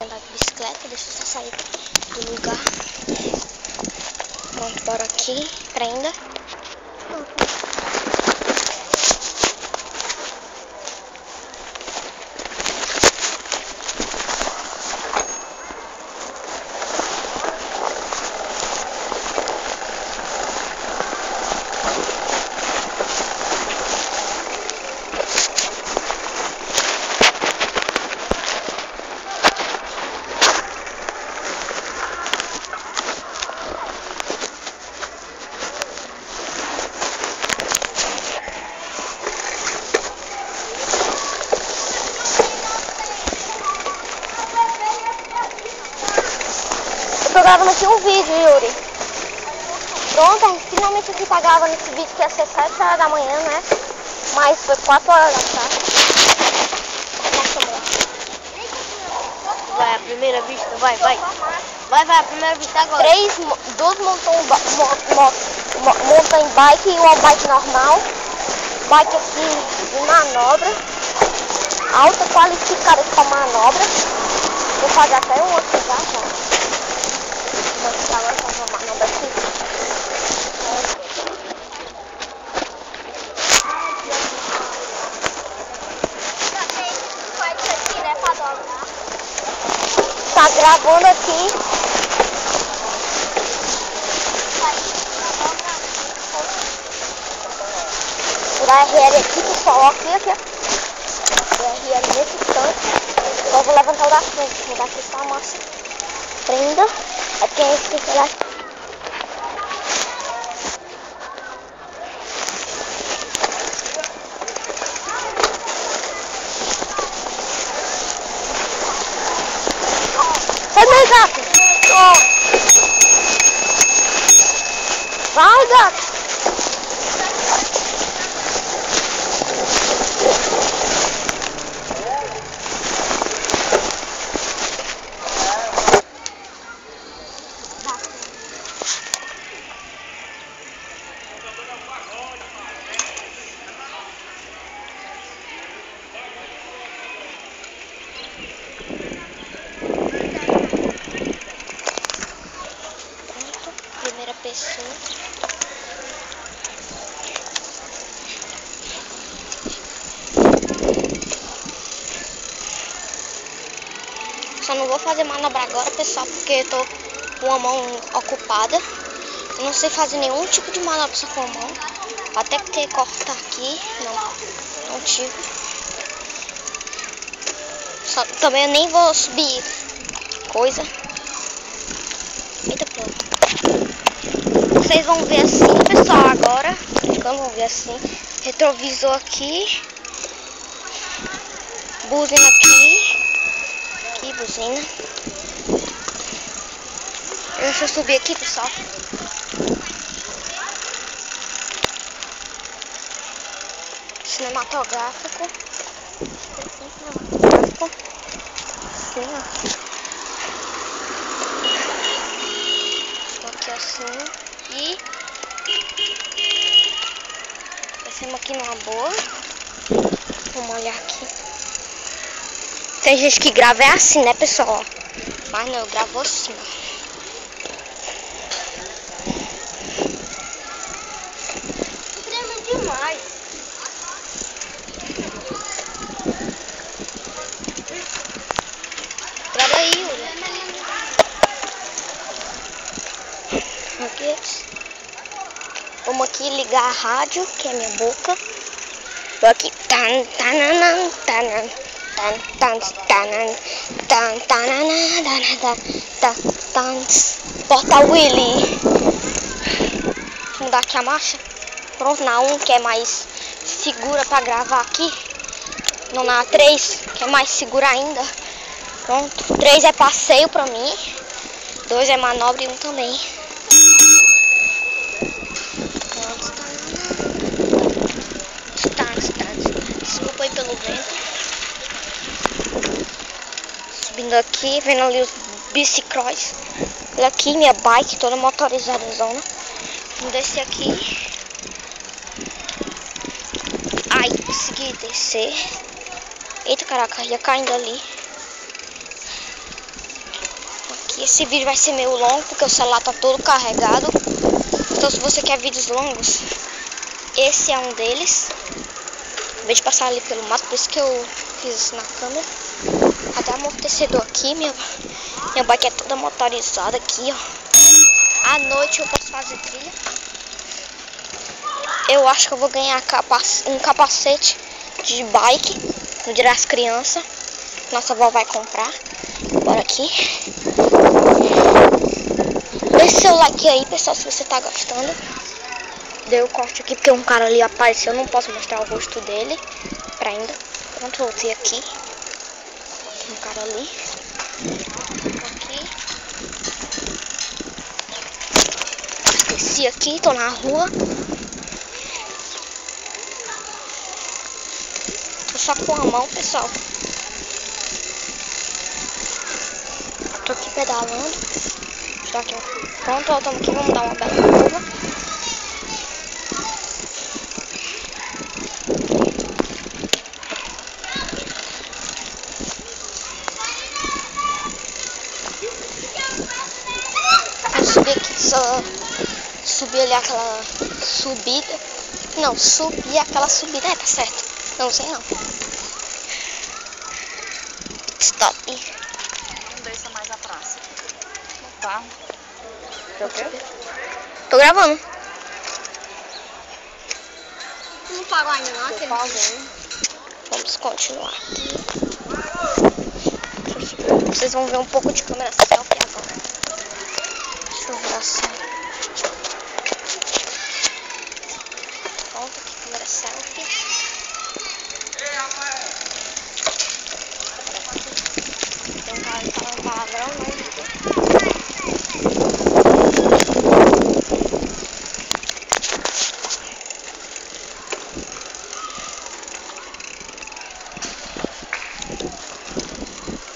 Andar de bicicleta, deixa eu só sair do lugar. Pronto, bora aqui, prenda. Tô gravando aqui um vídeo, Yuri. Pronto, a gente finalmente aqui tá gravando esse vídeo que ia ser 7 horas da manhã, né? Mas foi 4 horas da tarde. Vai, a primeira vista, vai. Vai, a primeira vista agora. Duas mountain bike e uma bike normal. Bike aqui de manobra. Alta qualificada para manobra. Vou fazer até um outro já, Vou mostrar agora fazer uma manobra aqui. Tá gravando aqui. O RL aqui, pessoal, aqui. O RL nesse canto. Eu vou levantar o da frente, o daqui está a massa. Prenda. É porque esse tem que olhar aqui. Sai daí, gato! Vai, gato! Primeira pessoa. Só não vou fazer manobra agora, pessoal, porque eu tô com a mão ocupada. Eu não sei fazer nenhum tipo de manobra só com a mão. Até que ter que cortar aqui. Não tive. Também eu nem vou subir coisa. Eita, pronto. Vocês vão ver assim, pessoal, agora. Vamos ver assim. Retrovisor aqui. Buzina aqui. Aqui, buzina. Deixa eu subir aqui, pessoal. Cinematográfico. Assim, ó. Estou aqui assim. E descemos aqui numa boa. Vamos olhar aqui. Tem gente que grava é assim, né, pessoal? Mas não, eu gravo assim, ó. Trema demais. Grava aí, Yuri. Aqui. Vamos aqui ligar a rádio, que é minha boca. Vou aqui. Porta Willy. Vou mudar aqui a marcha. Pronto, na 1 que é mais segura pra gravar aqui. Não, na 3 que é mais segura ainda. Pronto. 3 é passeio pra mim. 2 é manobra e 1 também. Desculpa aí pelo vento. Subindo aqui, vendo ali os bicicross. Olha aqui minha bike toda motorizada zona. Vamos descer aqui. Ai, consegui descer. Eita, caraca, ia caindo ali. esse vídeo vai ser meio longo, porque o celular tá todo carregado. Então se você quer vídeos longos, esse é um deles. Em vez de passar ali pelo mato, por isso que eu fiz isso na câmera. Até amortecedor aqui, minha bike é toda motorizada aqui, ó. À noite eu posso fazer trilha. Eu acho que eu vou ganhar um capacete de bike no dia das crianças. Nossa avó vai comprar. Bora aqui. Deixe seu like aí, pessoal, se você tá gostando. Dei o corte aqui porque um cara ali apareceu. Eu não posso mostrar o rosto dele pra ainda. Pronto, voltei aqui. Um cara ali. Aqui. Desci aqui, tô na rua. Tô só com a mão, pessoal. Tô aqui pedalando. Estou aqui. Pronto, voltamos aqui. Vamos dar uma bela curva. Subir ali aquela subida. Não, subir aquela subida. É, tá certo. Não sei não. Stop. Não desça mais a praça. Tá? Tô gravando. Não pagou ainda não? Eu paguei. Vamos continuar aqui. Vocês vão ver um pouco de câmera selfie agora. Deixa eu ver assim. Pronto, aqui câmera selfie. Tem um cara falando palavrão, não.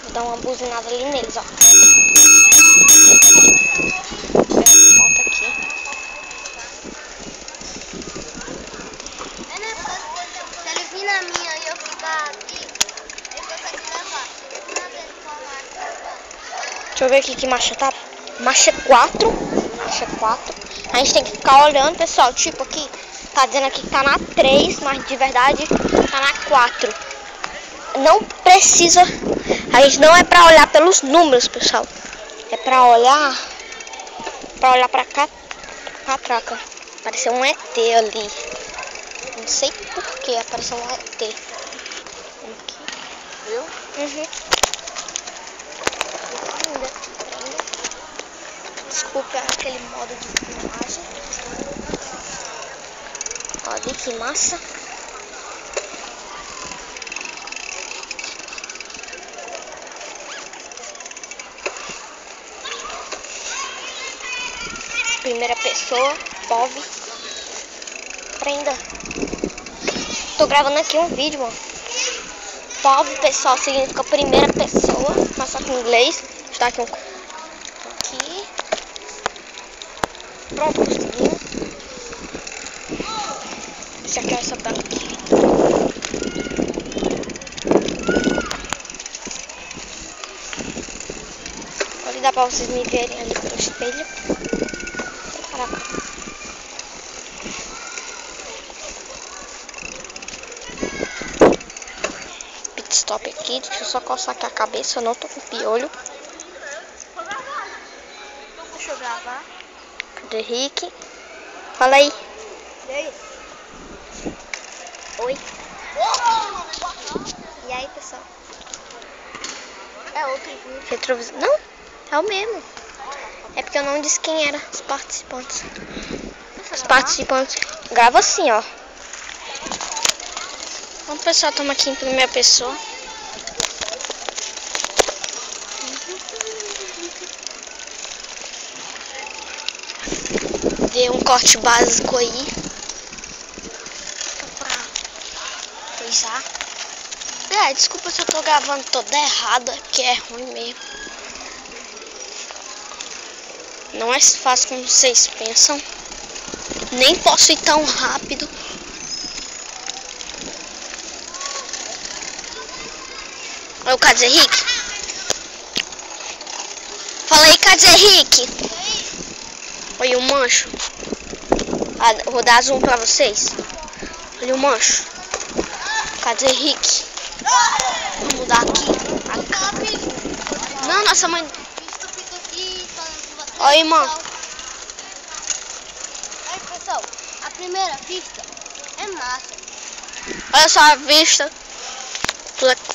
Vou dar uma buzinada ali neles, ó. Volta aqui. Se ele vir na minha e eu ficar aqui, ele consegue levar. Deixa eu ver aqui que marcha tá. Marcha 4. Marcha 4. A gente tem que ficar olhando, pessoal. Tipo aqui, tá dizendo aqui que tá na 3, mas de verdade tá na 4. Não precisa. A gente não é pra olhar pelos números, pessoal. É pra olhar pra catraca. Apareceu um ET ali. Não sei por que apareceu um ET. Aqui. Viu? Uhum. Desculpa aquele modo de filmagem. Olha que massa. Primeira pessoa, POV. Prenda. Tô gravando aqui um vídeo, mano. POV, pessoal, significa primeira pessoa, mas só que em inglês. Está aqui um. Aqui. Pronto, conseguimos. Esse aqui é essa tela aqui. Pode dar pra vocês me verem ali pelo espelho. Caraca. Pit stop aqui. Deixa eu só coçar aqui a cabeça. Eu não tô com piolho. Deixa eu gravar. Cadê Rick? Fala aí. E aí? Oi. E aí, pessoal? É outro vídeo. Retrovisor. Não, é o mesmo. É porque eu não disse quem era os participantes. Os participantes. Grava assim, ó. Bom, pessoal, estamos aqui em primeira pessoa. Dei um corte básico aí. Pra coisar. Desculpa se eu tô gravando toda errada, que é ruim mesmo. Não é fácil como vocês pensam. Nem posso ir tão rápido. Olha o Cadê Rick? Fala aí, Cadê Rick? Olha o mancho. Vou dar zoom pra vocês. Olha o mancho. Cadê Rick? Vamos mudar aqui. Não, nossa mãe. Olha, irmão. Olha, pessoal, a primeira vista é massa. Olha só a vista. Tudo aqui.